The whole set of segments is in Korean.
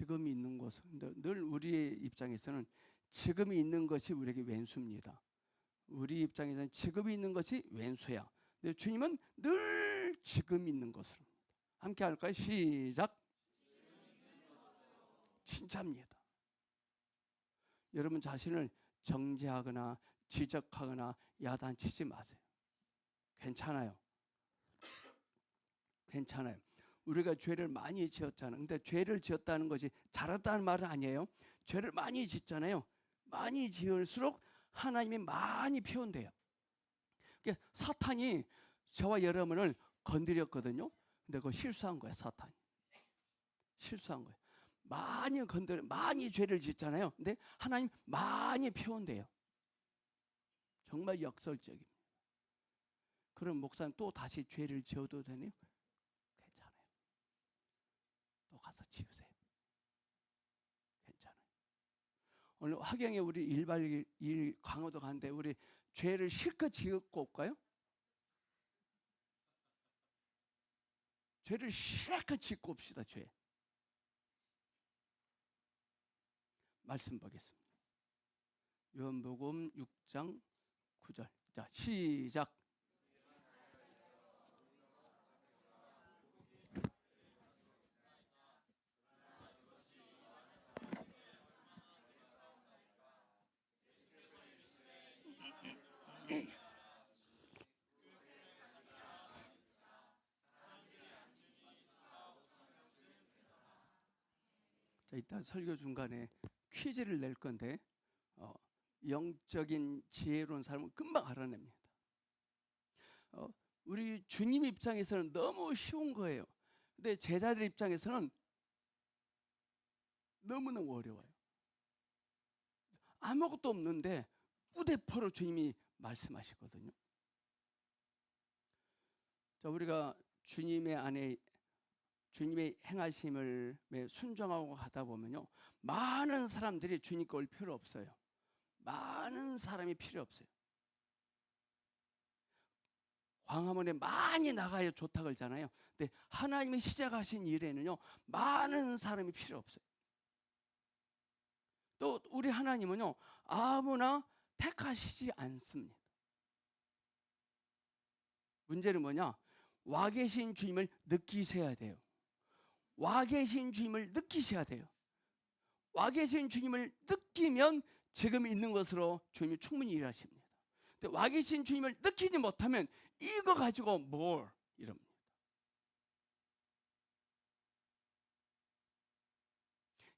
지금이 있는 것은, 근데 늘 우리의 입장에서는 지금이 있는 것이 우리에게 왼수입니다. 우리 입장에서는 지금이 있는 것이 왼수야. 근데 주님은 늘 지금 있는 것으로. 함께 할까요? 시작. 진짜입니다. 여러분 자신을 정죄하거나 지적하거나 야단치지 마세요. 괜찮아요. 괜찮아요. 우리가 죄를 많이 지었잖아요. 근데 죄를 지었다는 것이 잘했다는 말은 아니에요. 죄를 많이 짓잖아요. 많이 지을수록 하나님이 많이 표현돼요. 그러니까 사탄이 저와 여러분을 건드렸거든요. 근데 그거 실수한 거예요. 사탄이. 실수한 거예요. 많이 죄를 짓잖아요. 근데 하나님 많이 표현돼요. 정말 역설적입니다. 그럼 목사님 또 다시 죄를 지어도 되네요? 괜찮아요. 또 가서 지으세요. 괜찮아요. 오늘 화경에 우리 1박 2일 강화도 가는데 우리 죄를 실컷 지었고 올까요? 죄를 실컷 짓고 옵시다. 죄. 말씀 보겠습니다. 요한복음 6장 9절. 자, 시작. 자, 이따 설교 중간에 퀴즈를 낼 건데 영적인 지혜로운 사람은 금방 알아냅니다. 우리 주님 입장에서는 너무 쉬운 거예요. 근데 제자들 입장에서는 너무너무 어려워요. 아무것도 없는데 우대포로 주님이 말씀하시거든요. 자, 우리가 주님의 안에 주님의 행하심을 순종하고 가다 보면요, 많은 사람들이 주님께 올 필요 없어요. 많은 사람이 필요 없어요. 광화문에 많이 나가야 좋다 그러잖아요. 근데 하나님이 시작하신 일에는요, 많은 사람이 필요 없어요. 또 우리 하나님은요, 아무나 택하시지 않습니다. 문제는 뭐냐? 와 계신 주님을 느끼셔야 돼요. 와 계신 주님을 느끼셔야 돼요. 와 계신 주님을 느끼면 지금 있는 것으로 주님이 충분히 일하십니다. 근데 와 계신 주님을 느끼지 못하면 이거 가지고 뭘 이럽니다.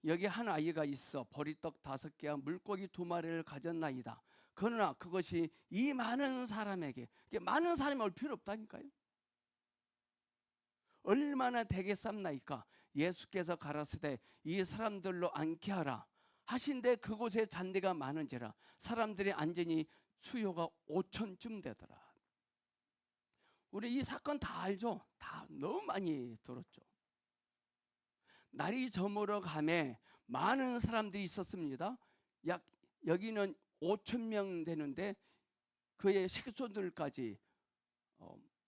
여기 한 아이가 있어 보리떡 5개와 물고기 2마리를 가졌나이다. 그러나 그것이 이 많은 사람에게, 많은 사람이 올 필요 없다니까요. 얼마나 되겠삼나이까? 예수께서 가라사대 이 사람들로 앉게 하라 하신데 그곳에 잔디가 많은지라 사람들이 앉으니 수요가 5,000쯤 되더라. 우리 이 사건 다 알죠? 다 너무 많이 들었죠. 날이 저물어 가매 많은 사람들이 있었습니다. 여기는 5,000명 되는데 그의 식소들까지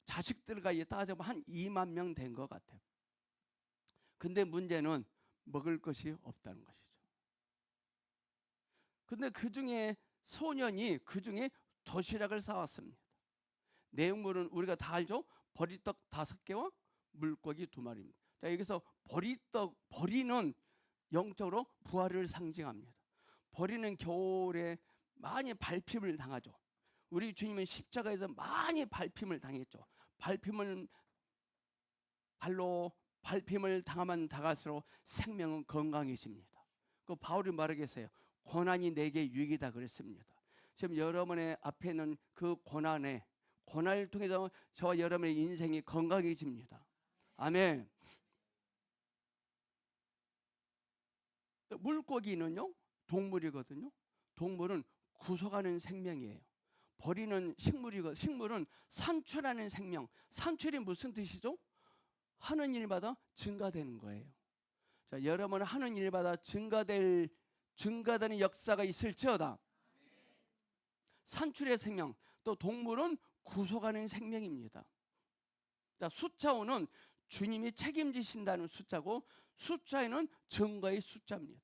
자식들까지 따져보면 한 2만 명 된 것 같아요. 근데 문제는 먹을 것이 없다는 것이죠. 근데 그 중에 소년이 그 중에 도시락을 싸왔습니다. 내용물은 우리가 다 알죠? 보리떡 5개와 물고기 2마리입니다. 자, 여기서 보리는 영적으로 부활을 상징합니다. 보리는 겨울에 많이 밟힘을 당하죠. 우리 주님은 십자가에서 많이 밟힘을 당했죠. 밟힘을 당하면 당할수록 생명은 건강해집니다. 그 바울이 말하겠어요. 고난이 내게 유익이다 그랬습니다. 지금 여러분의 앞에 있는 그 고난을 통해서 저와 여러분의 인생이 건강해집니다. 아멘. 물고기는요, 동물이거든요. 동물은 구속하는 생명이에요. 보리는 식물은 산출하는 생명. 산출이 무슨 뜻이죠? 하는 일마다 증가되는 거예요. 자, 여러분 하는 일마다 증가되는 역사가 있을지어다. 산출의 생명. 또 동물은 구속하는 생명입니다. 자, 수차오는 주님이 책임지신다는 숫자고, 숫자에는 증거의 숫자입니다.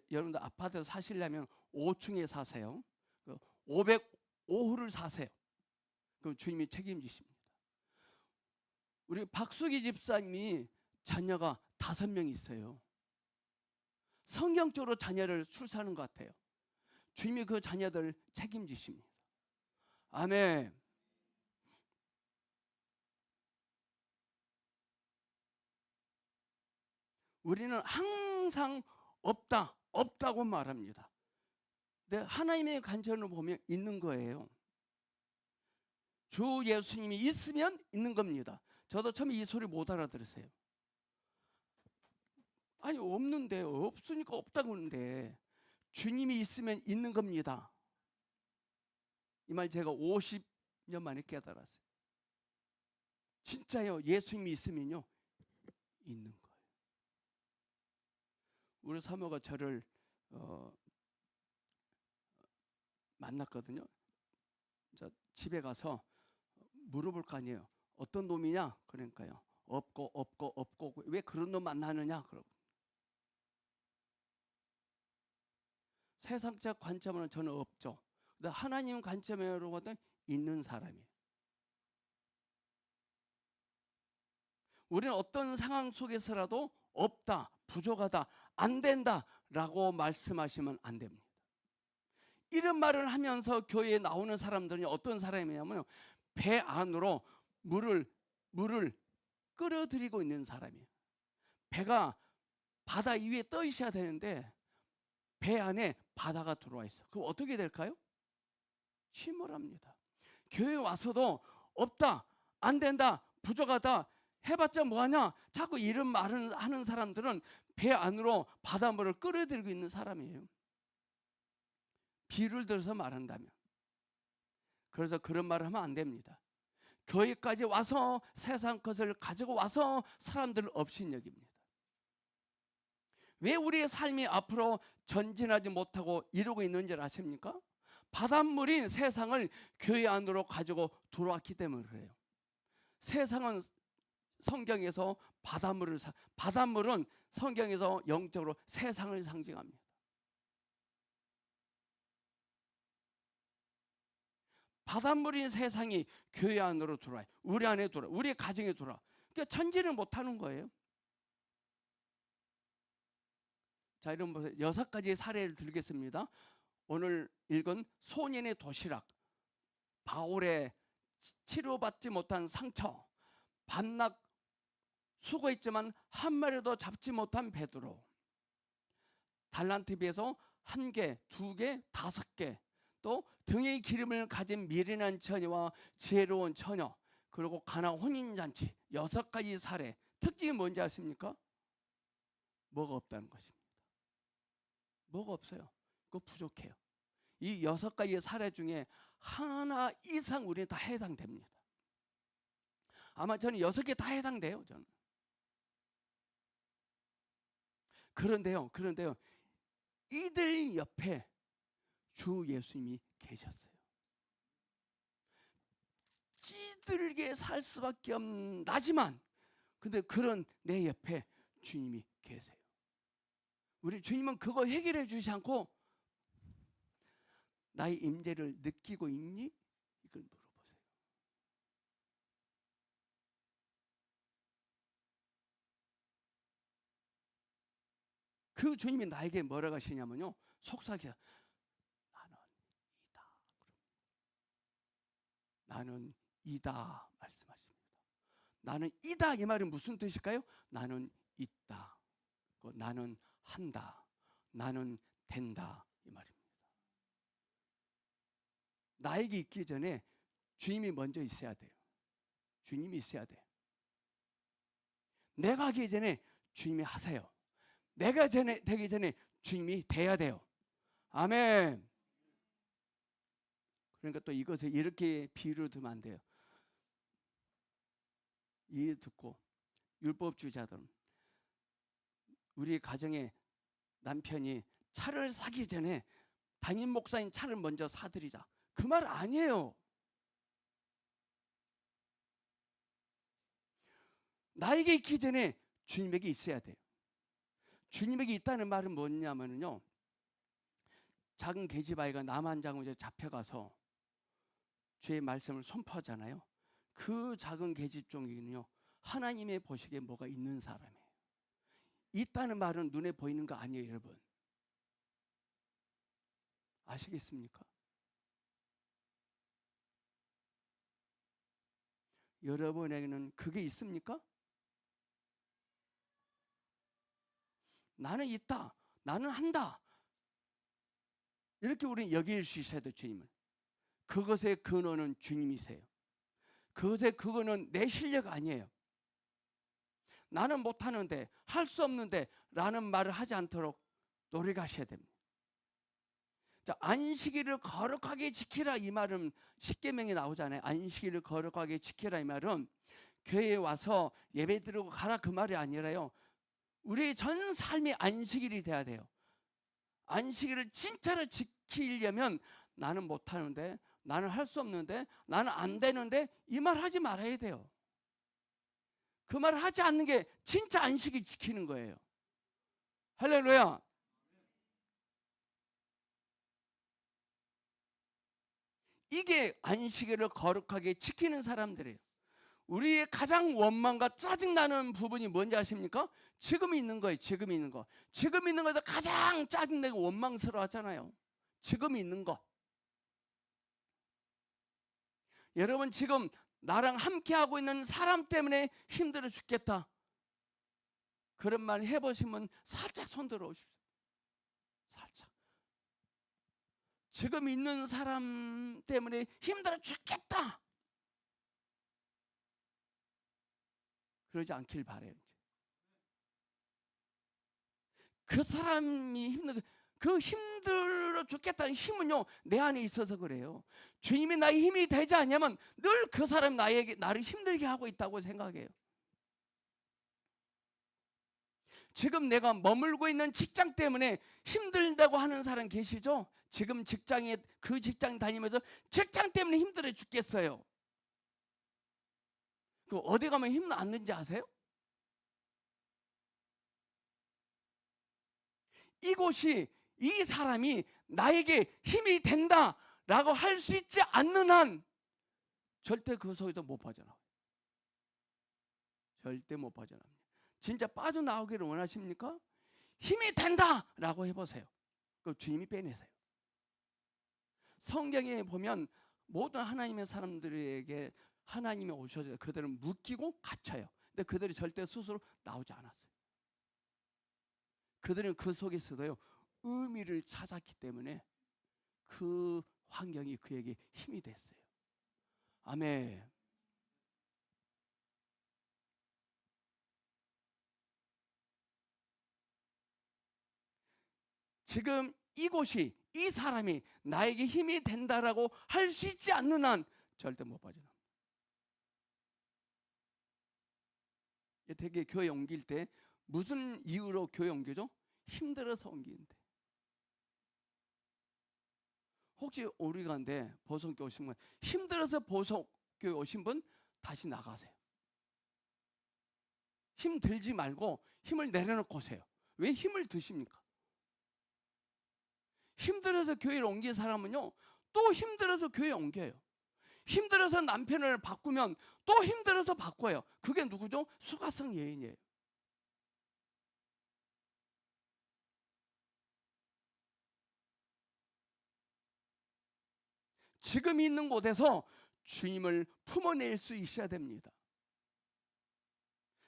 여러분들 아파트 사시려면 5층에 사세요. 505호를 사세요. 그럼 주님이 책임지십니다. 우리 박수기 집사님이 자녀가 5명 있어요. 성경적으로 자녀를 출산하는 것 같아요. 주님이 그 자녀들을 책임지십니다. 아멘. 우리는 항상 없다고 말합니다. 근데 하나님의 관점으로 보면 있는 거예요. 주 예수님이 있으면 있는 겁니다. 저도 처음에 이 소리 못 알아들었어요. 아니, 없는데, 없으니까 없다고 하는데 주님이 있으면 있는 겁니다. 이 말 제가 50년 만에 깨달았어요. 진짜요. 예수님이 있으면요, 있는 거예요. 우리 사모가 저를 만났거든요. 집에 가서 물어볼 거 아니에요. 어떤 놈이냐? 그러니까요. 없고 왜 그런 놈 만나느냐? 그러고. 세상적 관점으로는 저는 없죠. 근데 하나님 관점으로 보면 있는 사람이에요. 우리는 어떤 상황 속에서라도 없다, 부족하다, 안 된다라고 말씀하시면 안 됩니다. 이런 말을 하면서 교회에 나오는 사람들은 어떤 사람이냐면 배 안으로 물을 끌어들이고 있는 사람이에요. 배가 바다 위에 떠 있어야 되는데 배 안에 바다가 들어와 있어. 그럼 어떻게 될까요? 침몰합니다. 교회 와서도 없다, 안 된다, 부족하다 해봤자 뭐하냐? 자꾸 이런 말을 하는 사람들은 배 안으로 바닷물을 끌어들이고 있는 사람이에요. 비유를 들어서 말한다면. 그래서 그런 말을 하면 안 됩니다. 교회까지 와서 세상 것을 가지고 와서 사람들을 업신여깁니다. 왜 우리의 삶이 앞으로 전진하지 못하고 이러고 있는 줄 아십니까? 바닷물인 세상을 교회 안으로 가지고 들어왔기 때문에 그래요. 세상은 성경에서 바닷물은 성경에서 영적으로 세상을 상징합니다. 바닷물인 세상이 교회 안으로 들어와요. 우리 안에 들어와요. 우리의 가정에 들어와요. 그러니까 전진을 못하는 거예요. 자, 이런 6가지 사례를 들겠습니다. 오늘 읽은 소년의 도시락, 바울의 치료받지 못한 상처, 반낙 수고했지만 한 마리도 잡지 못한 베드로, 달란트에 비해서 1개, 2개, 5개, 또 등의 기름을 가진 미련한 처녀와 지혜로운 처녀, 그리고 가나 혼인잔치, 6가지 사례. 특징이 뭔지 아십니까? 뭐가 없다는 것입니다. 뭐가 없어요. 그거 부족해요. 이 6가지 사례 중에 하나 이상 우리는 다 해당됩니다. 아마 저는 6개 다 해당돼요. 저는. 그런데요. 이들 옆에 주 예수님이 계셨어요. 찌들게 살 수밖에 없는 나지만 근데 그런 내 옆에 주님이 계세요. 우리 주님은 그거 해결해 주지 않고 나의 임재를 느끼고 있니? 이걸 물어보세요. 그 주님이 나에게 뭐라고 하시냐면요, 속삭여, 나는 이다 말씀하십니다. 나는 이다 이 말은 무슨 뜻일까요? 나는 있다, 나는 한다, 나는 된다 이 말입니다. 나에게 있기 전에 주님이 먼저 있어야 돼요. 주님이 있어야 돼요. 내가 하기 전에 주님이 하세요. 내가 되기 전에 주님이 돼야 돼요. 아멘. 그러니까 또 이것을 이렇게 비유로 두면 안 돼요. 이 듣고 율법주의자들은 우리 가정에 남편이 차를 사기 전에 담임 목사님 차를 먼저 사드리자, 그 말 아니에요. 나에게 있기 전에 주님에게 있어야 돼요. 주님에게 있다는 말은 뭐냐면요, 작은 계집아이가 남한장군에 잡혀가서 주의 말씀을 선포하잖아요. 그 작은 계집종이는요, 하나님의 보시기에 뭐가 있는 사람이에요. 있다는 말은 눈에 보이는 거 아니에요, 여러분. 아시겠습니까? 여러분에게는 그게 있습니까? 나는 있다, 나는 한다, 이렇게 우리는 여길 수 있어야 돼요, 주님을. 그것의 근원은 주님이세요. 그것의 근원은 내 실력 아니에요. 나는 못하는데, 할 수 없는데 라는 말을 하지 않도록 노력하셔야 됩니다. 자, 안식일을 거룩하게 지키라, 이 말은 십계명에 나오잖아요. 안식일을 거룩하게 지키라, 이 말은 교회에 와서 예배 드리고 가라, 그 말이 아니라요, 우리의 전 삶이 안식일이 돼야 돼요. 안식일을 진짜로 지키려면 나는 못하는데, 나는 할 수 없는데, 나는 안 되는데, 이 말 하지 말아야 돼요. 그 말을 하지 않는 게 진짜 안식일 지키는 거예요. 할렐루야. 이게 안식일을 거룩하게 지키는 사람들이에요. 우리의 가장 원망과 짜증나는 부분이 뭔지 아십니까? 지금 있는 거예요. 지금 있는 거. 지금 있는 거에서 가장 짜증내고 원망스러워 하잖아요. 지금 있는 거. 여러분, 지금 나랑 함께 하고 있는 사람 때문에 힘들어 죽겠다, 그런 말 해보시면 살짝 손 들어 오십시오. 살짝. 지금 있는 사람 때문에 힘들어 죽겠다, 그러지 않길 바라요. 그 사람이 그 힘들어 죽겠다는 힘은요, 내 안에 있어서 그래요. 주님이 나의 힘이 되지 않냐면 늘 그 사람이 나를 힘들게 하고 있다고 생각해요. 지금 내가 머물고 있는 직장 때문에 힘들다고 하는 사람 계시죠? 지금 직장에, 그 직장 다니면서 직장 때문에 힘들어 죽겠어요. 그 어디 가면 힘 안 드는지 아세요? 이곳이, 이 사람이 나에게 힘이 된다라고 할 수 있지 않는 한 절대 그 속에서 못 빠져나와요. 절대 못 빠져나옵니다. 진짜 빠져나오기를 원하십니까? 힘이 된다라고 해보세요. 그 주님이 빼내세요. 성경에 보면 모든 하나님의 사람들에게 하나님이 오셔서 그들을 묶이고 갇혀요. 근데 그들이 절대 스스로 나오지 않았어요. 그들은 그 속에서도요, 의미를 찾았기 때문에 그 환경이 그에게 힘이 됐어요. 아멘. 지금 이곳이, 이 사람이 나에게 힘이 된다라고 할 수 있지 않는 한 절대 못 빠져나옵니다. 되게 교회 옮길 때 무슨 이유로 교회 옮기죠? 힘들어서 옮기는데. 혹시 우리 가운데 보성교회 오신 분, 힘들어서 보성교회 오신 분 다시 나가세요. 힘 들지 말고 힘을 내려놓고 오세요. 왜 힘을 드십니까? 힘들어서 교회를 옮긴 사람은요, 또 힘들어서 교회 옮겨요. 힘들어서 남편을 바꾸면 또 힘들어서 바꿔요. 그게 누구죠? 수가성 여인이에요. 지금 있는 곳에서 주님을 품어낼 수 있어야 됩니다.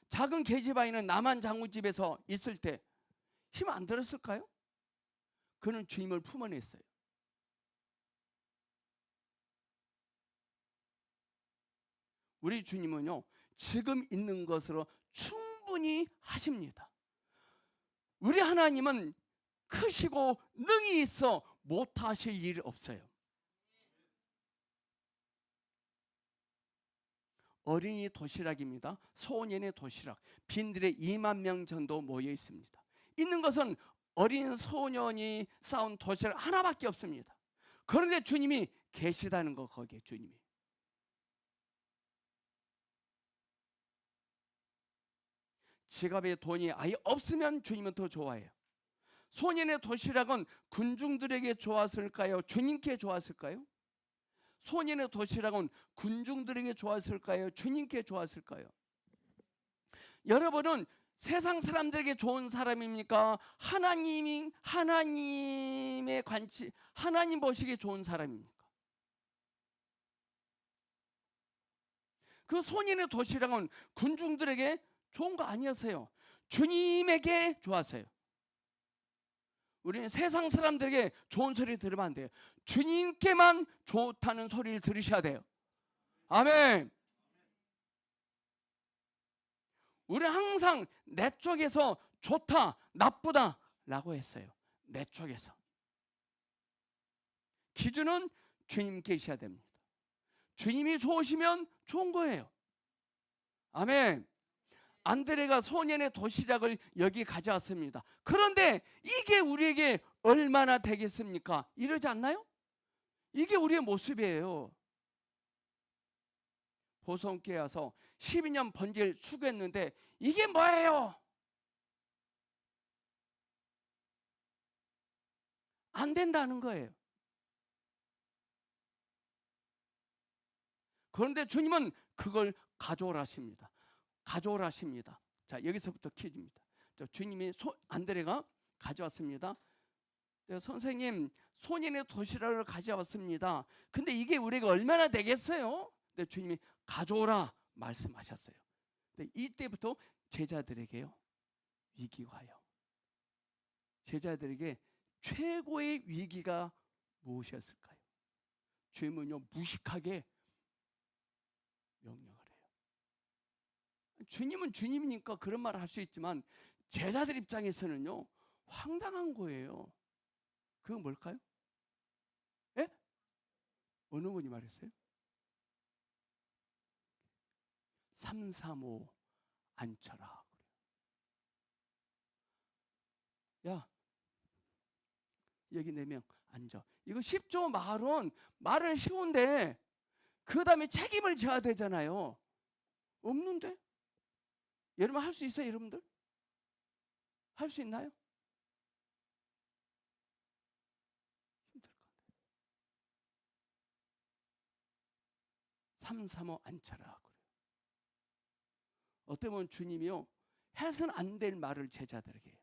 작은 계집아이는 남한 장군 집에서 있을 때 힘 안 들었을까요? 그는 주님을 품어냈어요. 우리 주님은요, 지금 있는 것으로 충분히 하십니다. 우리 하나님은 크시고 능히 있어 못하실 일 없어요. 어린이 도시락입니다. 소년의 도시락. 빈들의 2만 명 정도 모여 있습니다. 있는 것은 어린 소년이 쌓은 도시락 하나밖에 없습니다. 그런데 주님이 계시다는 거, 거기에 주님이. 지갑에 돈이 아예 없으면 주님은 더 좋아해요. 소년의 도시락은 군중들에게 좋았을까요? 주님께 좋았을까요? 소년의 도시락은 군중들에게 좋았을까요? 주님께 좋았을까요? 여러분은 세상 사람들에게 좋은 사람입니까? 하나님의 관치, 하나님 보시기에 좋은 사람입니까? 그 소년의 도시락은 군중들에게 좋은 거 아니었어요. 주님에게 좋았어요. 우리는 세상 사람들에게 좋은 소리 들으면 안 돼요. 주님께만 좋다는 소리를 들으셔야 돼요. 아멘. 우리는 항상 내 쪽에서 좋다, 나쁘다 라고 했어요. 내 쪽에서. 기준은 주님 계셔야 됩니다. 주님이 좋으시면 좋은 거예요. 아멘. 안드레가 소년의 도시락을 여기 가져왔습니다. 그런데 이게 우리에게 얼마나 되겠습니까? 이러지 않나요? 이게 우리의 모습이에요. 보성교회 와서 12년 번제를 수고했는데 이게 뭐예요? 안 된다는 거예요. 그런데 주님은 그걸 가져오라 하십니다. 가져오라 하십니다. 자, 여기서부터 퀴즈입니다. 주님이 안드레가 가져왔습니다. 선생님, 소년의 도시락을 가져왔습니다. 근데 이게 우리가 얼마나 되겠어요? 근데 주님이 가져오라 말씀하셨어요. 근데 이때부터 제자들에게요, 위기가 와요. 제자들에게 최고의 위기가 무엇이었을까요? 주님은요, 무식하게 명령을 해요. 주님은 주님이니까 그런 말을 할 수 있지만 제자들 입장에서는요, 황당한 거예요. 그건 뭘까요? 예? 어느 분이 말했어요? 335 앉혀라. 야, 여기 4명 앉아. 이거 쉽죠? 말은 쉬운데 그 다음에 책임을 져야 되잖아요. 없는데? 여러분 할 수 있어요, 여러분들? 할 수 있나요? 힘들 것 같아요. 335 앉혀라. 그래요. 어쩌면 주님이요, 해서는 안 될 말을 제자들에게 해요.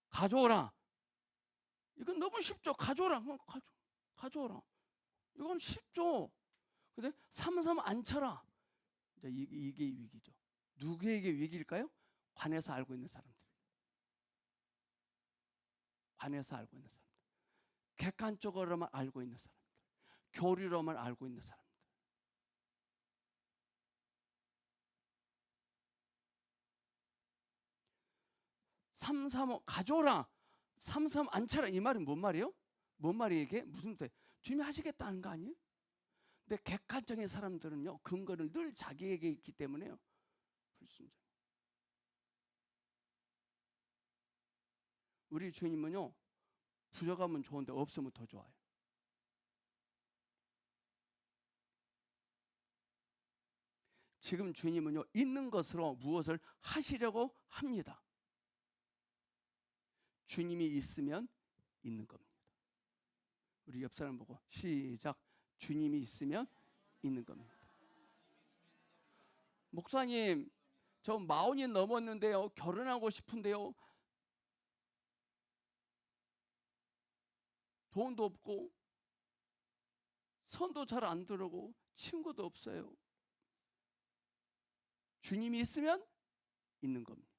가져오라. 이건 너무 쉽죠. 가져오라. 가져오라. 이건 쉽죠. 근데 335 앉혀라. 이게 위기죠. 누구에게 위기일까요? 관에서 알고 있는 사람들. 관에서 알고 있는 사람들. 객관적으로만 알고 있는 사람들. 교리로만 알고 있는 사람들. 삼삼오 가져오라. 335 앉혀라. 이 말은 뭔 말이에요? 뭔 말이에요 이게? 무슨 뜻? 주님이 하시겠다는 거 아니에요? 근데 객관적인 사람들은요, 근거를 늘 자기에게 있기 때문에요, 불순종. 우리 주님은요, 부족하면 좋은데 없으면 더 좋아요. 지금 주님은요, 있는 것으로 무엇을 하시려고 합니다. 주님이 있으면 있는 겁니다. 우리 옆 사람 보고 시작. 주님이 있으면 있는 겁니다. 목사님, 저 40이 넘었는데요, 결혼하고 싶은데요, 돈도 없고 선도 잘 안 들어오고 친구도 없어요. 주님이 있으면 있는 겁니다.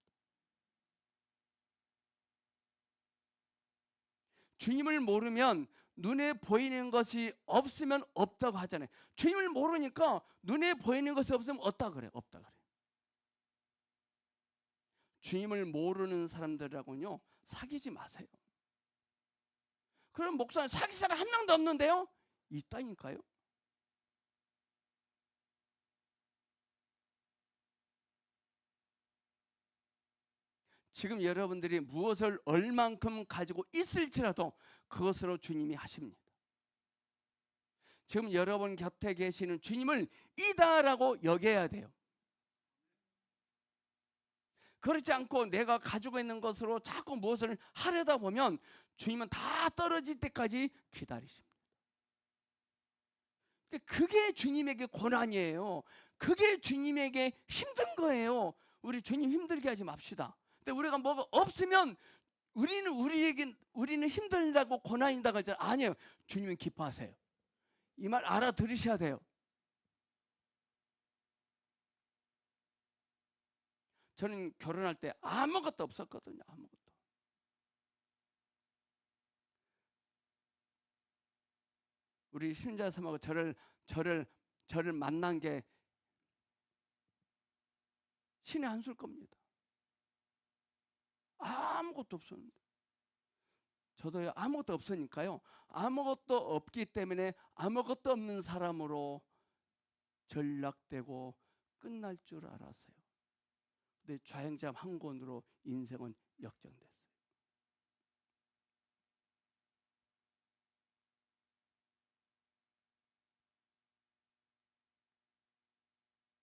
주님을 모르면 눈에 보이는 것이 없으면 없다고 하잖아요. 주님을 모르니까 눈에 보이는 것이 없으면 없다 그래요. 없다 그래요. 주님을 모르는 사람들하고는요, 사귀지 마세요. 그럼 목사님, 사귈 사람 한 명도 없는데요? 있다니까요. 지금 여러분들이 무엇을 얼만큼 가지고 있을지라도 그것으로 주님이 하십니다. 지금 여러분 곁에 계시는 주님을 이다라고 여겨야 돼요. 그렇지 않고 내가 가지고 있는 것으로 자꾸 무엇을 하려다 보면 주님은 다 떨어질 때까지 기다리십니다. 그게 주님에게 고난이에요. 그게 주님에게 힘든 거예요. 우리 주님 힘들게 하지 맙시다. 근데 우리가 뭐가 없으면 우리는 힘들다고 고난이다고 하잖아요. 아니에요. 주님은 기뻐하세요. 이 말 알아들으셔야 돼요. 저는 결혼할 때 아무것도 없었거든요. 아무것도. 우리 신자 사모가 저를 만난 게 신의 한 수일 겁니다. 아무것도 없었는데. 저도 아무것도 없으니까요. 아무것도 없기 때문에 아무것도 없는 사람으로 전락되고 끝날 줄 알았어요. 근데 좌행잠 한 권으로 인생은 역전됐어요.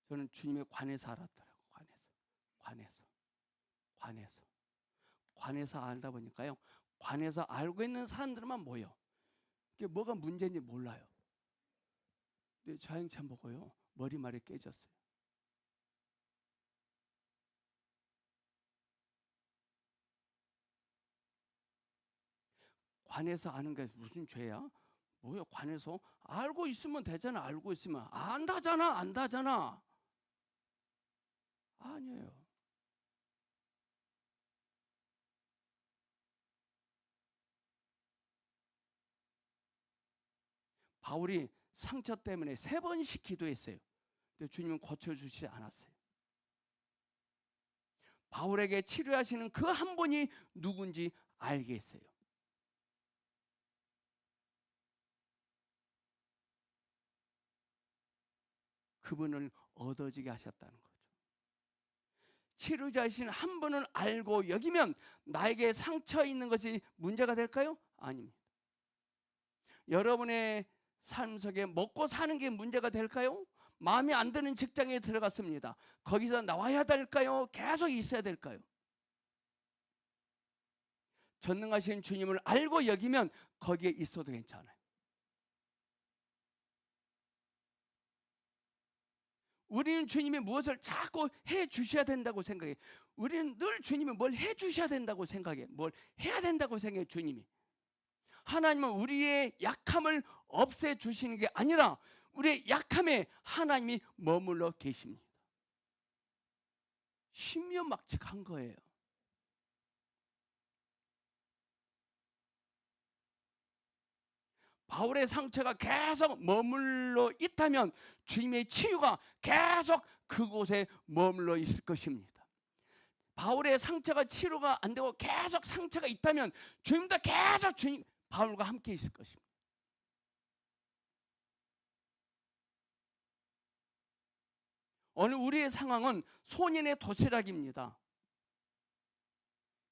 저는 주님의 관에서 알았더라고요. 관에서 알다 보니까요. 관에서 알고 있는 사람들만 모여. 그게 뭐가 문제인지 몰라요. 근데 좌행참 보고요. 머리말이 깨졌어요. 관에서 아는 게 무슨 죄야? 뭐야 관에서? 알고 있으면 되잖아. 알고 있으면. 안다잖아. 아니에요. 바울이 상처 때문에 3번씩 기도했어요. 근데 주님은 고쳐주시지 않았어요. 바울에게 치료하시는 그 한 분이 누군지 알게 했어요. 그분을 얻어지게 하셨다는 거죠. 치료자이신 한 분을 알고 여기면 나에게 상처 있는 것이 문제가 될까요? 아닙니다. 여러분의 삶 속에 먹고 사는 게 문제가 될까요? 마음에 안 드는 직장에 들어갔습니다. 거기서 나와야 될까요? 계속 있어야 될까요? 전능하신 주님을 알고 여기면 거기에 있어도 괜찮아요. 우리는 주님이 무엇을 자꾸 해 주셔야 된다고 생각해요. 우리는 늘 주님이 뭘 해 주셔야 된다고 생각해요. 뭘 해야 된다고 생각해요. 주님이. 하나님은 우리의 약함을 없애 주시는 게 아니라 우리의 약함에 하나님이 머물러 계십니다. 신묘막측한 거예요. 바울의 상처가 계속 머물러 있다면 주님의 치유가 계속 그곳에 머물러 있을 것입니다. 바울의 상처가 치료가 안 되고 계속 상처가 있다면 주님도 계속 바울과 함께 있을 것입니다. 오늘 우리의 상황은 소년의 도시락입니다.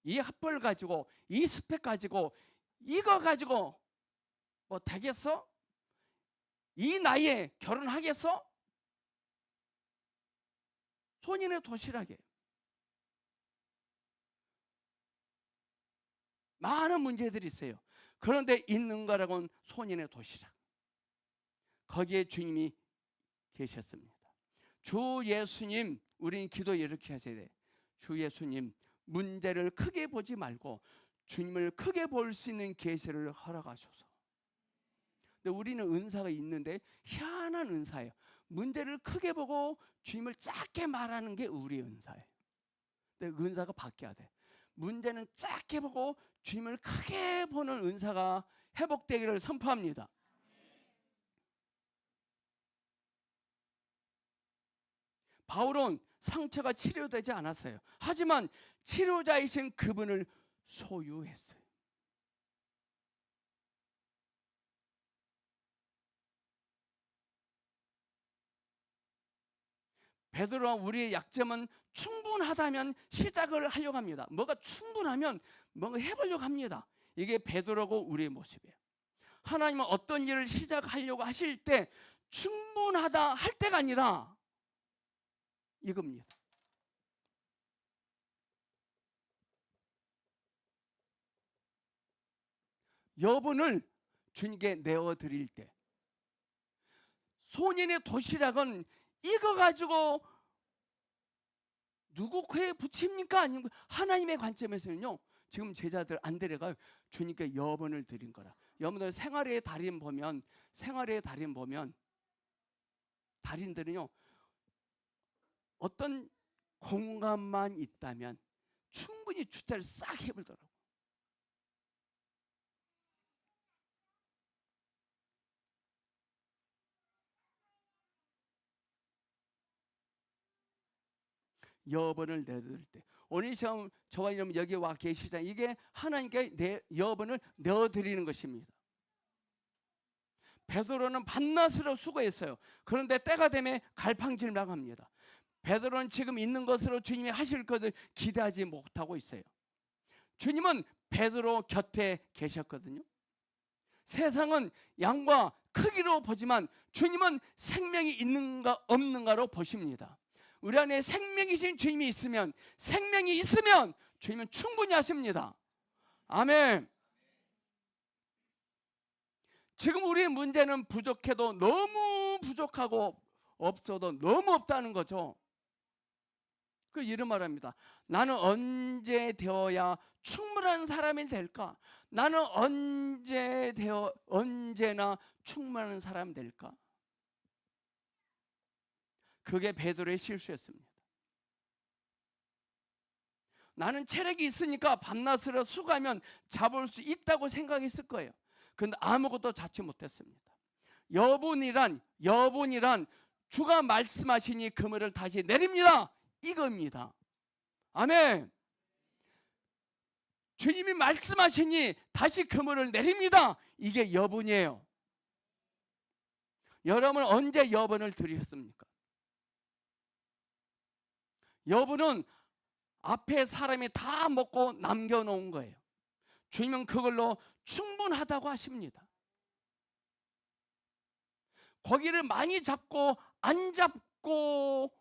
이 합벌 가지고 이 스펙 가지고 이거 가지고 뭐 되겠어? 이 나이에 결혼하겠어? 소년의 도시락이에요. 많은 문제들이 있어요. 그런데 있는 거라고는 소년의 도시락. 거기에 주님이 계셨습니다. 주 예수님, 우리는 기도 이렇게 하셔야 돼요. 주 예수님, 문제를 크게 보지 말고 주님을 크게 볼 수 있는 계시를 허락하소서. 근데 우리는 은사가 있는데 희한한 은사예요. 문제를 크게 보고 주님을 작게 말하는 게 우리의 은사예요. 근데 은사가 바뀌어야 돼. 문제는 작게 보고 주님을 크게 보는 은사가 회복되기를 선포합니다. 바울은 상처가 치료되지 않았어요. 하지만 치료자이신 그분을 소유했어요. 베드로와 우리의 약점은 충분하다면 시작을 하려고 합니다. 뭐가 충분하면 뭔가 해보려고 합니다. 이게 베드로고 우리의 모습이에요. 하나님은 어떤 일을 시작하려고 하실 때 충분하다 할 때가 아니라 이겁니다. 여분을 주님께 내어드릴 때, 소년의 도시락은 이거 가지고 누구 코에 붙입니까? 아니면 하나님의 관점에서는요, 지금 제자들 안 데려가요. 주님께 여분을 드린 거라. 여러분들 생활의 달인 보면 달인들은요, 어떤 공간만 있다면 충분히 주차를 싹 해버리더라고. 여분을 내드릴 때, 오늘 시험 저와 여러분 여기 와 계시잖아요. 이게 하나님께 내 여분을 내어드리는 것입니다. 베드로는 밤낮으로 수고했어요. 그런데 때가 되면 갈팡질망합니다. 베드로는 지금 있는 것으로 주님이 하실 것을 기대하지 못하고 있어요. 주님은 베드로 곁에 계셨거든요. 세상은 양과 크기로 보지만 주님은 생명이 있는가 없는가로 보십니다. 우리 안에 생명이신 주님이 있으면, 생명이 있으면 주님은 충분히 하십니다. 아멘. 지금 우리의 문제는 부족해도 너무 부족하고 없어도 너무 없다는 거죠. 그 이런 말합니다. 나는 언제 되어야 충분한 사람이 될까? 나는 언제나 충분한 사람이 될까? 그게 베드로의 실수였습니다. 나는 체력이 있으니까 밤낮으로 수고하면 잡을 수 있다고 생각했을 거예요. 그런데 아무것도 잡지 못했습니다. 여분이란 주가 말씀하시니 그물을 다시 내립니다, 이겁니다. 아멘. 주님이 말씀하시니 다시 그물을 내립니다, 이게 여분이에요. 여러분 언제 여분을 드리셨습니까? 여분은 앞에 사람이 다 먹고 남겨놓은 거예요. 주님은 그걸로 충분하다고 하십니다. 고기를 많이 잡고 안 잡고,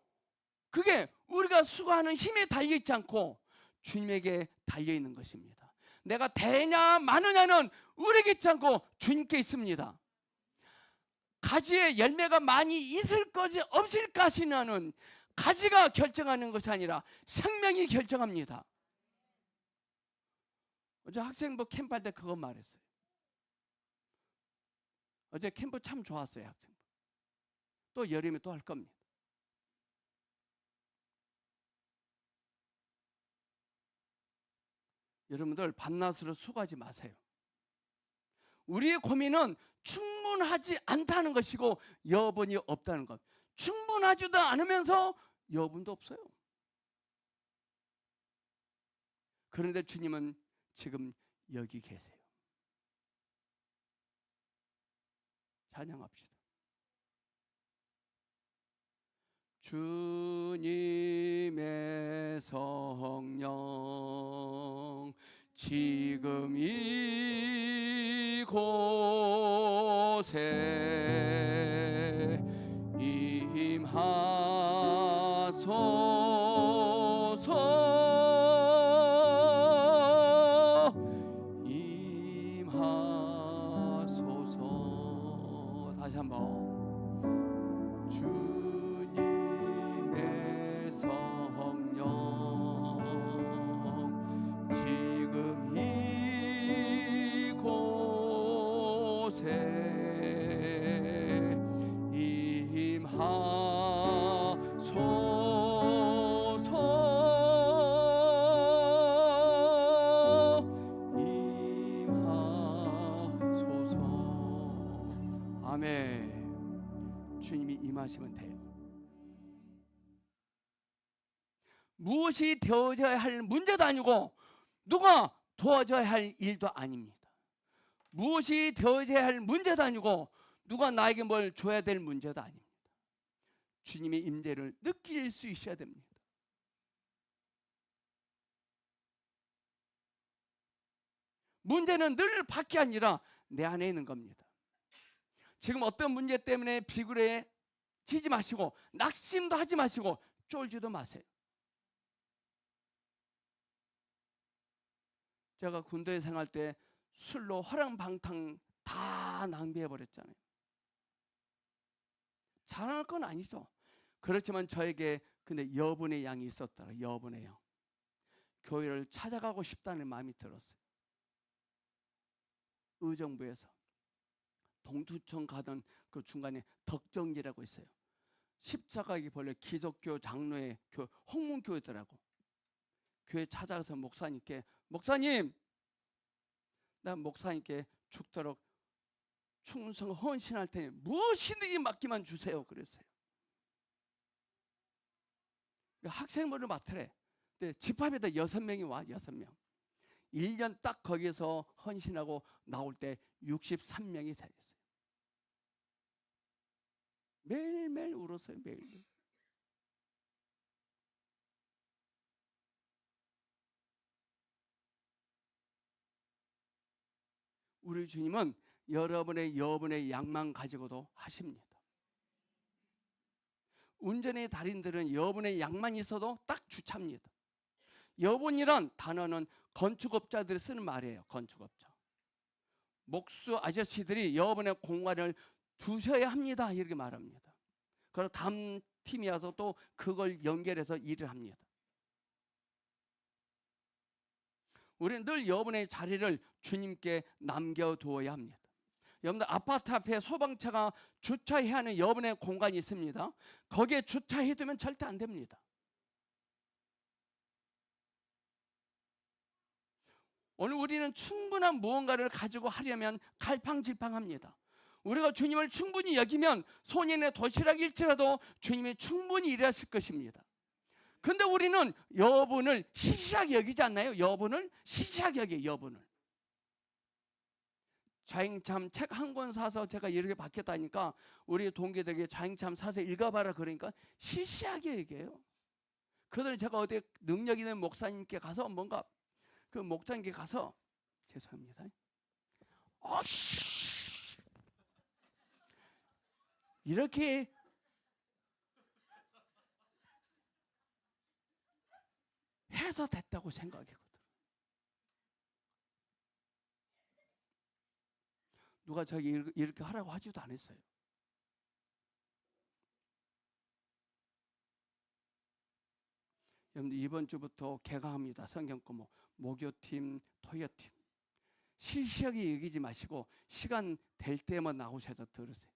그게 우리가 수고하는 힘에 달려있지 않고 주님에게 달려있는 것입니다. 내가 되냐 마느냐는 우리에게 있지 않고 주님께 있습니다. 가지에 열매가 많이 있을 것이 없을 것이냐는 가지가 결정하는 것이 아니라 생명이 결정합니다. 어제 학생부 캠프할 때 그거 말했어요. 어제 캠프 참 좋았어요. 학생부. 또 여름에 또 할 겁니다. 여러분들 밤낮으로 수고하지 마세요. 우리의 고민은 충분하지 않다는 것이고 여분이 없다는 것. 충분하지도 않으면서 여분도 없어요. 그런데 주님은 지금 여기 계세요. 찬양합시다. 주님의 성령 지금 이곳에 임하소서, 임하소서. 다시 한번. 주님의 성령 지금 이곳에 임하소서. 아멘. 주님이 임하시면 돼요. 무엇이 되어져야 할 문제도 아니고 누가 도와줘야 할 일도 아닙니다. 무엇이 되어져야 할 문제도 아니고 누가 나에게 뭘 줘야 될 문제도 아닙니다. 주님의 임재를 느낄 수 있어야 됩니다. 문제는 늘 밖이 아니라 내 안에 있는 겁니다. 지금 어떤 문제 때문에 비굴해 지지 마시고 낙심도 하지 마시고 쫄지도 마세요. 제가 군대 생활 때 술로 허랑방탕 다 낭비해 버렸잖아요. 자랑할 건 아니죠. 그렇지만 저에게 근데 여분의 양이 있었더라. 여분의 양. 교회를 찾아가고 싶다는 마음이 들었어요. 의정부에서 동두천 가던 그 중간에 덕정지라고 있어요. 십자가기 벌레 기독교 장로의 홍문교회더라고. 교회 찾아가서 목사님께, 목사님, 나 목사님께 죽도록 충성 헌신할 테니 무엇이든지 맡기만 주세요. 그랬어요. 학생부를 맡으래. 근데 집합에다 6명이 와. 6명. 1년 딱 거기서 헌신하고 나올 때 63명이 생겼어요. 매일매일 울었어요. 매일매일. 우리 주님은 여러분의 여분의 양만 가지고도 하십니다. 운전의 달인들은 여분의 양만 있어도 딱 주차입니다. 여분이란 단어는 건축업자들이 쓰는 말이에요. 건축업자. 목수 아저씨들이 여분의 공간을 두셔야 합니다. 이렇게 말합니다. 그리고 다음 팀이 와서 또 그걸 연결해서 일을 합니다. 우리는 늘 여분의 자리를 주님께 남겨두어야 합니다. 여러분들 아파트 앞에 소방차가 주차해야 하는 여분의 공간이 있습니다. 거기에 주차해두면 절대 안 됩니다. 오늘 우리는 충분한 무언가를 가지고 하려면 갈팡질팡합니다. 우리가 주님을 충분히 여기면 소년의 도시락일지라도 주님이 충분히 일하실 것입니다. 근데 우리는 여분을 시시하게 여기지 않나요? 여분을 시시하게 여기요. 여분을. 자행참 책 한 권 사서 제가 이렇게 바뀌었다니까 우리 동기들에게 자행참 사서 읽어봐라 그러니까 시시하게 얘기해요. 그들은 제가 어디 능력 있는 목사님께 가서 뭔가 그 목사님께 가서 죄송합니다. 이렇게 해서 됐다고 생각했거든. 누가 저기 이렇게 하라고 하지도 않았어요. 여러분들 이번 주부터 개강합니다. 성경과 목요팀, 토요팀. 시시하게 여기지 마시고 시간 될 때만 나오셔서 들으세요.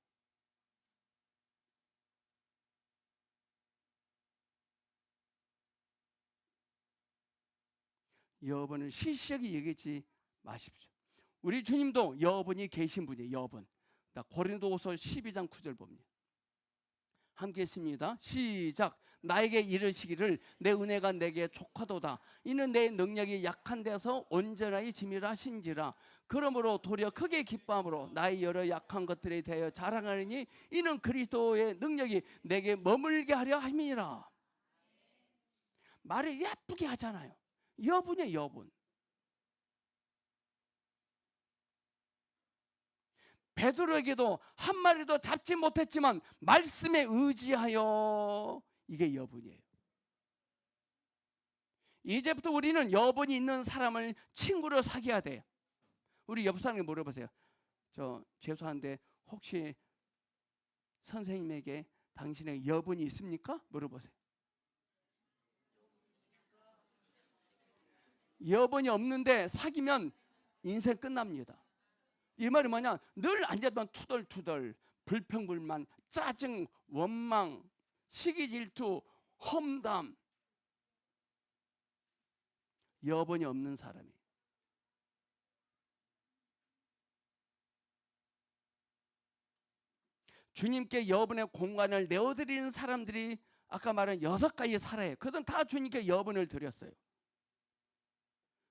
여분을 시시하게 여기지 마십시오. 우리 주님도 여분이 계신 분이에요. 여분. 고린도후서 12장 9절 봅니다. 함께 했습니다. 시작. 나에게 이르시기를 내 은혜가 내게 족하도다. 이는 내 능력이 약한 데서 온전하게 짐이라 하신지라. 그러므로 도리어 크게 기뻐함으로 나의 여러 약한 것들에 대하여 자랑하리니 이는 그리스도의 능력이 내게 머물게 하려 함이니라. 말을 예쁘게 하잖아요. 여분이에요. 여분. 베드로에게도 한 마리도 잡지 못했지만 말씀에 의지하여 이게 여분이에요. 이제부터 우리는 여분이 있는 사람을 친구로 사귀어야 돼요. 우리 옆 사람에게 물어보세요. 저 죄송한데 혹시 선생님에게 당신의 여분이 있습니까? 물어보세요. 여분이 없는데 사귀면 인생 끝납니다. 이 말이 뭐냐? 늘 앉아만 투덜투덜 불평불만, 짜증, 원망, 시기 질투, 험담. 여분이 없는 사람이. 주님께 여분의 공간을 내어드리는 사람들이 아까 말한 6가지 살아요. 그들은 다 주님께 여분을 드렸어요.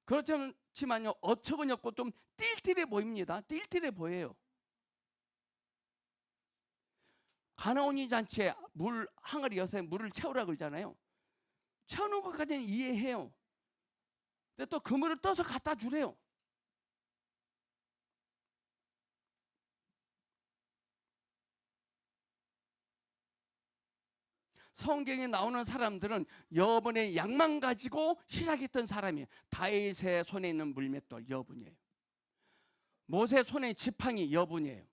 그렇지만요, 어처구니 없고 좀 띨띨해 보입니다. 띨띨해 보여요. 가나온이 잔치에 물 항아리 여서 물을 채우라 그러잖아요. 채우는 것까지는 이해해요. 근데 또 그 물을 떠서 갖다 주래요. 성경에 나오는 사람들은 여분의 양만 가지고 시작했던 사람이에요. 다윗의 손에 있는 물맷돌 여분이에요. 모세 손에 지팡이 여분이에요.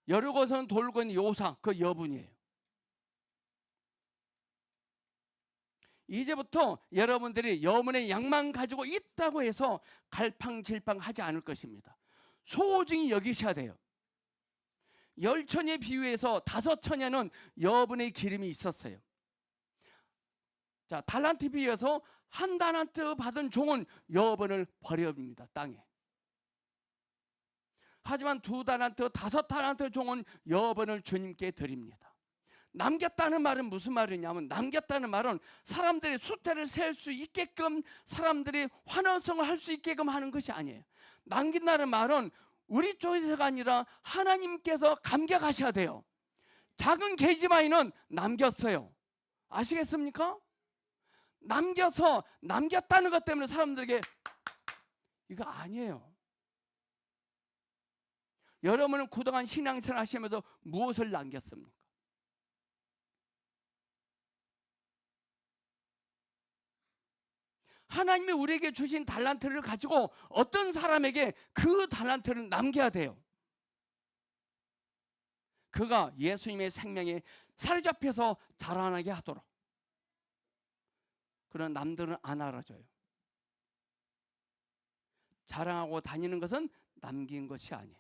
여리고성 돌고 있는 요사 그 여분이에요. 이제부터 여러분들이 여분의 양만 가지고 있다고 해서 갈팡질팡하지 않을 것입니다. 소중히 여기셔야 돼요. 10처녀에 비유해서 5처녀는 여분의 기름이 있었어요. 자, 달란트 비유해서 1달란트 받은 종은 여분을 버립니다. 땅에. 하지만 2달란트, 5달란트 종은 여분을 주님께 드립니다. 남겼다는 말은 무슨 말이냐면, 남겼다는 말은 사람들이 수태를 세울 수 있게끔, 사람들이 환원성을 할 수 있게끔 하는 것이 아니에요. 남긴다는 말은 우리 쪽에서가 아니라 하나님께서 감격하셔야 돼요. 작은 계집아이는 남겼어요. 아시겠습니까? 남겼다는 것 때문에 사람들에게 이거 아니에요. 여러분은 그동안 신앙생활 하시면서 무엇을 남겼습니까? 하나님이 우리에게 주신 달란트를 가지고 어떤 사람에게 그 달란트를 남겨야 돼요. 그가 예수님의 생명에 사로잡혀서 자라나게 하도록. 그러나 남들은 안 알아줘요. 자랑하고 다니는 것은 남긴 것이 아니에요.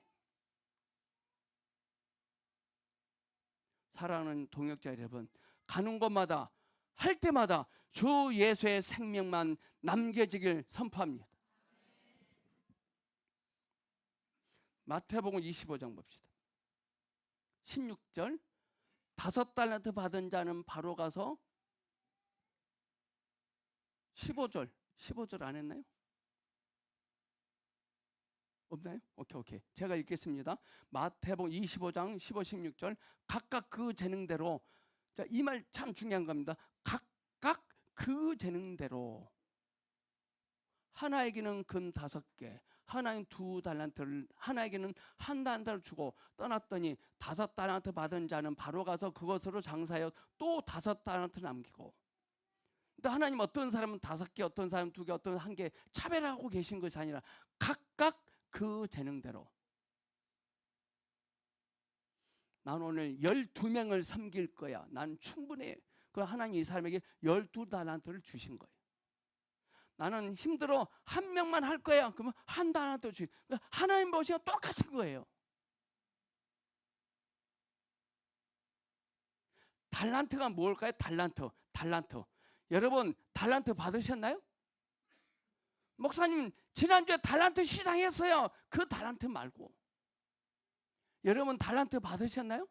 사랑하는 동역자 여러분, 가는 곳마다 할 때마다 주 예수의 생명만 남겨지길 선포합니다. 마태복음 25장 봅시다. 16절 5달란트 받은 자는 바로 가서 15절 안 했나요? 없나요? 오케이. 제가 읽겠습니다. 마태복음 25장 15, 16절 각각 그 재능대로. 자, 이 말 참 중요한 겁니다. 각각 그 재능대로. 하나에게는 금 5개, 하나는 2달란트를, 하나에게는 1달란트를 주고 떠났더니 5달란트 받은 자는 바로 가서 그것으로 장사하여 또 5달란트 남기고. 근데 하나님 어떤 사람은 5개, 어떤 사람은 2개, 어떤 1개 차별하고 계신 것이 아니라 각각 그 재능대로. 난 오늘 12명을 섬길 거야. 난 충분해. 그 하나님 이 사람에게 12달란트를 주신 거예요. 나는 힘들어 1명만 할 거야. 그러면 1달란트 주신. 하나님 보시면 똑같은 거예요. 달란트가 뭘까요? 달란트. 여러분 달란트 받으셨나요? 목사님 지난주에 달란트 시장했어요. 그 달란트 말고. 여러분 달란트 받으셨나요?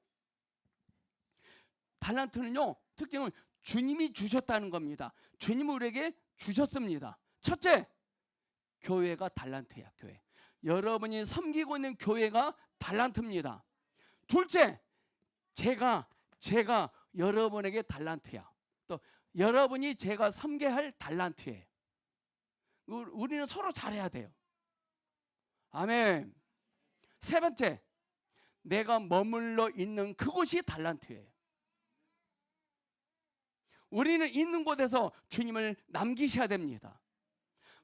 달란트는요, 특징은 주님이 주셨다는 겁니다. 주님이 우리에게 주셨습니다. 첫째, 교회가 달란트야. 교회. 여러분이 섬기고 있는 교회가 달란트입니다. 둘째, 제가 여러분에게 달란트야. 또 여러분이 제가 섬겨야 할 달란트예요. 우리는 서로 잘해야 돼요. 아멘. 세 번째, 내가 머물러 있는 그곳이 달란트예요. 우리는 있는 곳에서 주님을 남기셔야 됩니다.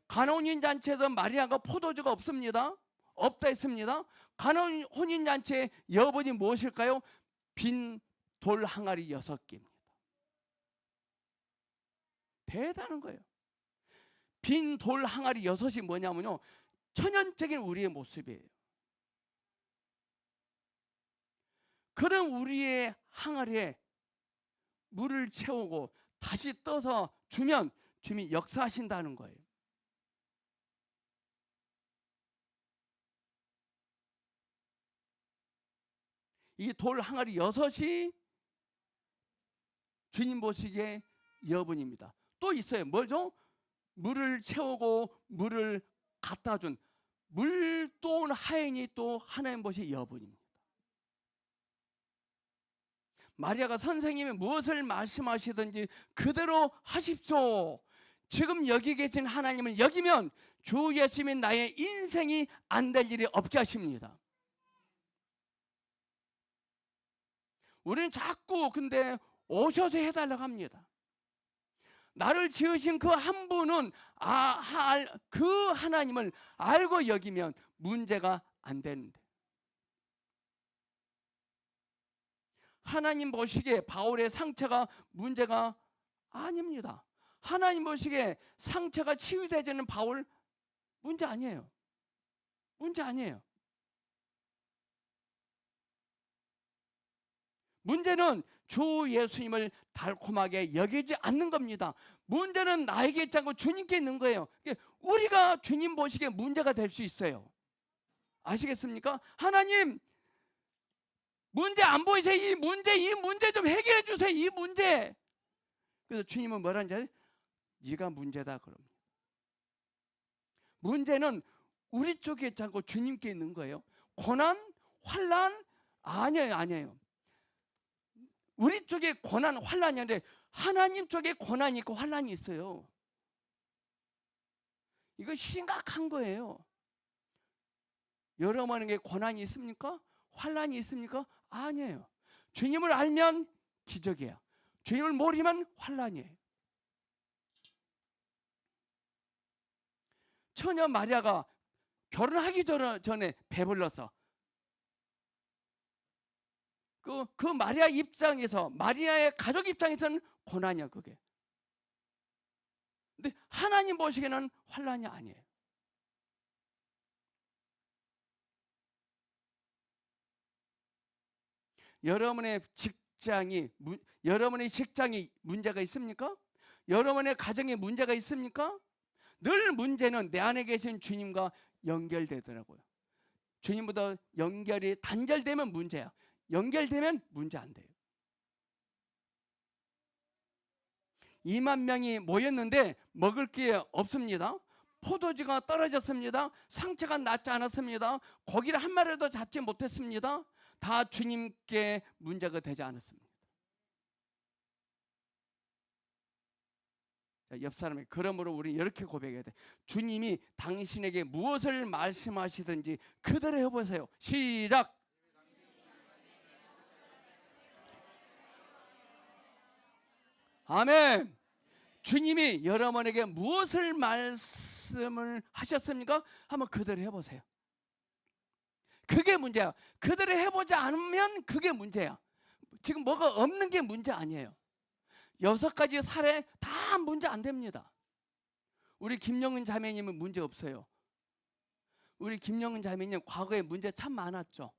가나 혼인잔치에서 마리아가 포도주가 없습니다. 없다 했습니다. 가나 혼인잔치의 여분이 무엇일까요? 빈 돌 항아리 6개입니다. 대단한 거예요. 빈 돌 항아리 6이 뭐냐면요, 천연적인 우리의 모습이에요. 그런 우리의 항아리에 물을 채우고 다시 떠서 주면 주님이 역사하신다는 거예요. 이 돌 항아리 6이 주님 보시기에 여분입니다. 또 있어요. 뭐죠? 물을 채우고 물을 갖다 준 물돈 하인이 또 하나님 보시 여분입니다. 마리아가 선생님이 무엇을 말씀하시든지 그대로 하십시오. 지금 여기 계신 하나님을 여기면 주 예수님이 나의 인생이 안 될 일이 없게 하십니다. 우리는 자꾸 근데 오셔서 해달라고 합니다. 나를 지으신 그 한 분은 그 하나님을 알고 여기면 문제가 안 되는데, 하나님 보시기에 바울의 상처가 문제가 아닙니다. 하나님 보시기에 상처가 치유되지는 바울 문제 아니에요. 문제 아니에요. 문제는 주 예수님을 달콤하게 여기지 않는 겁니다. 문제는 나에게 있지 않고 주님께 있는 거예요. 우리가 주님 보시기에 문제가 될 수 있어요. 아시겠습니까? 하나님, 문제 안 보이세요? 이 문제 좀 해결해 주세요. 이 문제. 그래서 주님은 뭐라는지 아세요? 네가 문제다 그럽니다. 문제는 우리 쪽에 있지 않고 주님께 있는 거예요. 고난, 환난 아니에요. 우리 쪽에 고난, 환난이 아니라 하나님 쪽에 고난이 있고 환난이 있어요. 이거 심각한 거예요. 여러분에게 고난이 있습니까? 환난이 있습니까? 아니에요. 주님을 알면 기적이에요. 주님을 모르면 환난이에요. 처녀 마리아가 결혼하기 전에 배불러서 그 마리아 입장에서, 마리아의 가족 입장에서는 고난이야 그게. 근데 하나님 보시기에는 환난이 아니에요. 여러분의 직장이 문제가 있습니까? 여러분의 가정에 문제가 있습니까? 늘 문제는 내 안에 계신 주님과 연결되더라고요. 주님보다 연결이 단절되면 문제야. 연결되면 문제 안 돼요. 2만 명이 모였는데 먹을 게 없습니다. 포도주가 떨어졌습니다. 상처가 낫지 않았습니다. 고기를 한 마리도 잡지 못했습니다. 다 주님께 문제가 되지 않았습니다. 자, 옆 사람에게, 그러므로 우리 이렇게 고백해야 돼. 주님이 당신에게 무엇을 말씀하시든지 그대로 해보세요. 시작. 아멘. 주님이 여러분에게 무엇을 말씀을 하셨습니까? 한번 그대로 해보세요. 그게 문제야. 그대로 해보지 않으면 그게 문제야. 지금 뭐가 없는 게 문제 아니에요. 6가지 사례 다 문제 안 됩니다. 우리 김영은 자매님은 문제 없어요. 우리 김영은 자매님 과거에 문제 참 많았죠.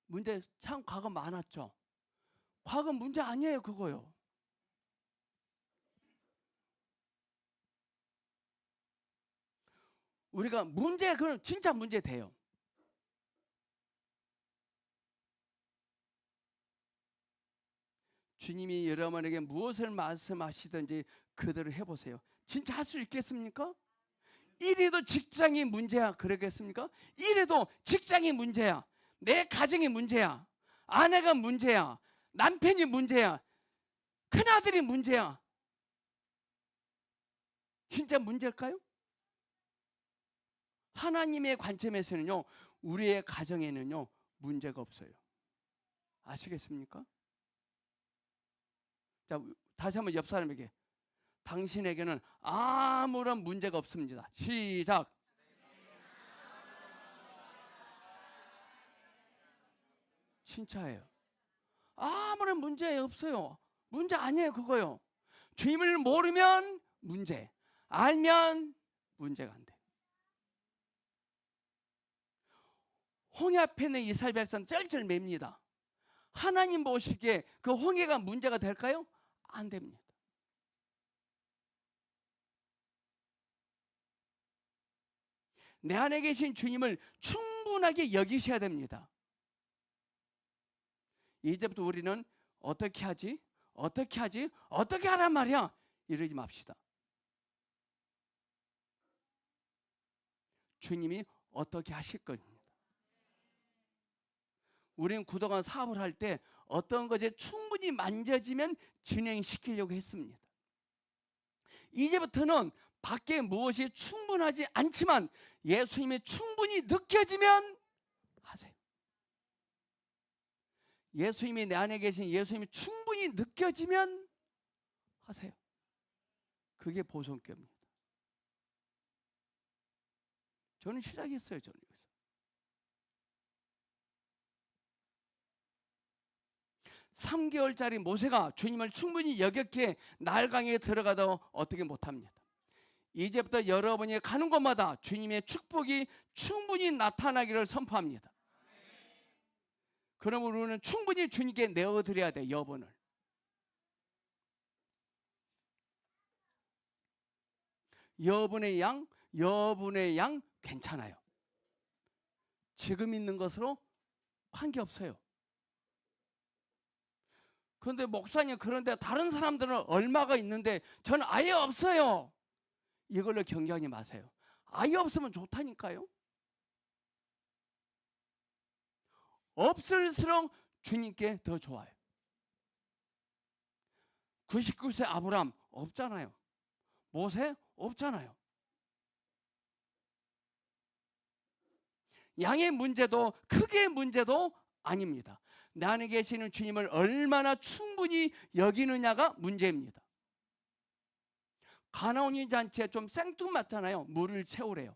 문제 참 과거 많았죠. 과거 문제 아니에요 그거요. 우리가 문제, 그건 진짜 문제 돼요. 주님이 여러분에게 무엇을 말씀하시든지 그대로 해보세요. 진짜 할 수 있겠습니까? 이래도 직장이 문제야 그러겠습니까? 이래도 직장이 문제야, 내 가정이 문제야, 아내가 문제야, 남편이 문제야, 큰아들이 문제야. 진짜 문제일까요? 하나님의 관점에서는요, 우리의 가정에는요 문제가 없어요. 아시겠습니까? 자, 다시 한번 옆 사람에게, 당신에게는 아무런 문제가 없습니다. 시작. 진짜예요. 아무런 문제 없어요. 문제 아니에요 그거요. 주님을 모르면 문제, 알면 문제가 안 돼. 홍해 앞에 있는 이스라엘 백성은 쩔쩔 맵니다. 하나님 보시기에 그 홍해가 문제가 될까요? 안 됩니다. 내 안에 계신 주님을 충분하게 여기셔야 됩니다. 이제부터 우리는 어떻게 하지? 어떻게 하지? 어떻게 하란 말이야? 이러지 맙시다. 주님이 어떻게 하실 겁니다. 우리는 그동안 사업을 할 때 어떤 것에 충분히 만져지면 진행시키려고 했습니다. 이제부터는 밖에 무엇이 충분하지 않지만 예수님이 충분히 느껴지면 하세요. 예수님이 내 안에 계신 예수님이 충분히 느껴지면 하세요. 그게 보존교입니다. 저는 시작했어요. 저는 여기서. 3개월짜리 모세가 주님을 충분히 여겼기에 나일강에 들어가도 어떻게 못합니다. 이제부터 여러분이 가는 곳마다 주님의 축복이 충분히 나타나기를 선포합니다. 그러면 우리는 충분히 주님께 내어드려야 돼. 여분을. 여분의 양 괜찮아요. 지금 있는 것으로 관계없어요. 그런데 목사님, 그런데 다른 사람들은 얼마가 있는데 저는 아예 없어요. 이걸로 경계하지 마세요. 아예 없으면 좋다니까요. 없을수록 주님께 더 좋아요. 99세 아브람 없잖아요. 모세 없잖아요. 양의 문제도 크게 문제도 아닙니다. 내 안에 계시는 주님을 얼마나 충분히 여기느냐가 문제입니다. 가나온인 잔치에 좀 생뚱맞잖아요. 물을 채우래요.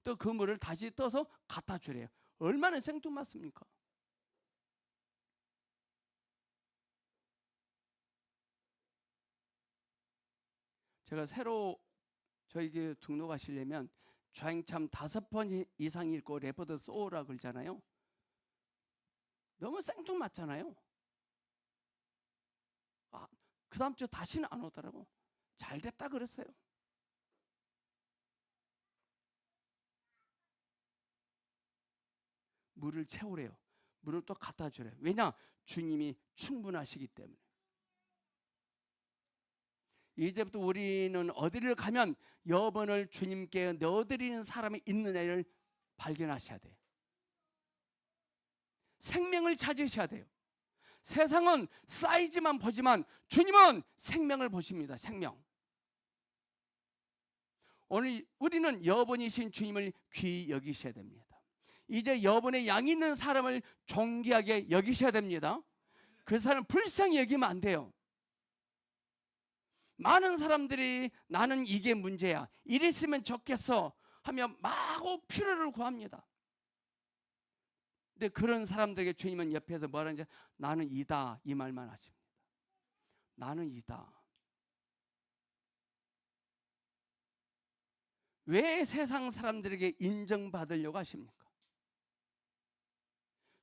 또 그 물을 다시 떠서 갖다 주래요. 얼마나 생뚱맞습니까? 제가 새로 저에게 등록하시려면 좌행참 5번 이상 읽고 레포드 쏘라 그러잖아요. 너무 생뚱맞잖아요. 그 다음 주 다시는 안 오더라고. 잘 됐다 그랬어요. 물을 채우래요. 물을 또 갖다 주래요. 왜냐? 주님이 충분하시기 때문에. 이제부터 우리는 어디를 가면 여분을 주님께 넣어드리는 사람이 있느냐를 발견하셔야 돼요. 생명을 찾으셔야 돼요. 세상은 사이즈만 보지만 주님은 생명을 보십니다. 생명. 오늘 우리는 여분이신 주님을 귀히 여기셔야 됩니다. 이제 여분의 양이 있는 사람을 존귀하게 여기셔야 됩니다. 그 사람 불쌍히 여기면 안 돼요. 많은 사람들이 나는 이게 문제야, 이랬으면 좋겠어 하며 마구 필요를 구합니다. 근데 그런 사람들에게 주님은 옆에서 뭐라 하는지, 나는 이다, 이 말만 하십니다. 나는 이다. 왜 세상 사람들에게 인정받으려고 하십니까?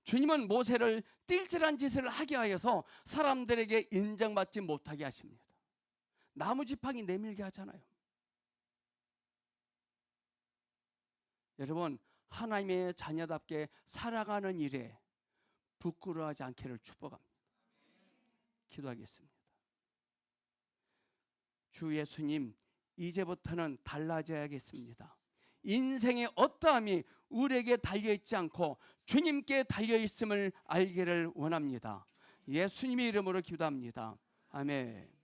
주님은 모세를 띨질한 짓을 하게 하여서 사람들에게 인정받지 못하게 하십니다. 나무 지팡이 내밀게 하잖아요. 여러분, 하나님의 자녀답게 살아가는 일에 부끄러워하지 않기를 축복합니다. 기도하겠습니다. 주 예수님, 이제부터는 달라져야겠습니다. 인생의 어떠함이 우리에게 달려있지 않고 주님께 달려있음을 알기를 원합니다. 예수님의 이름으로 기도합니다. 아멘.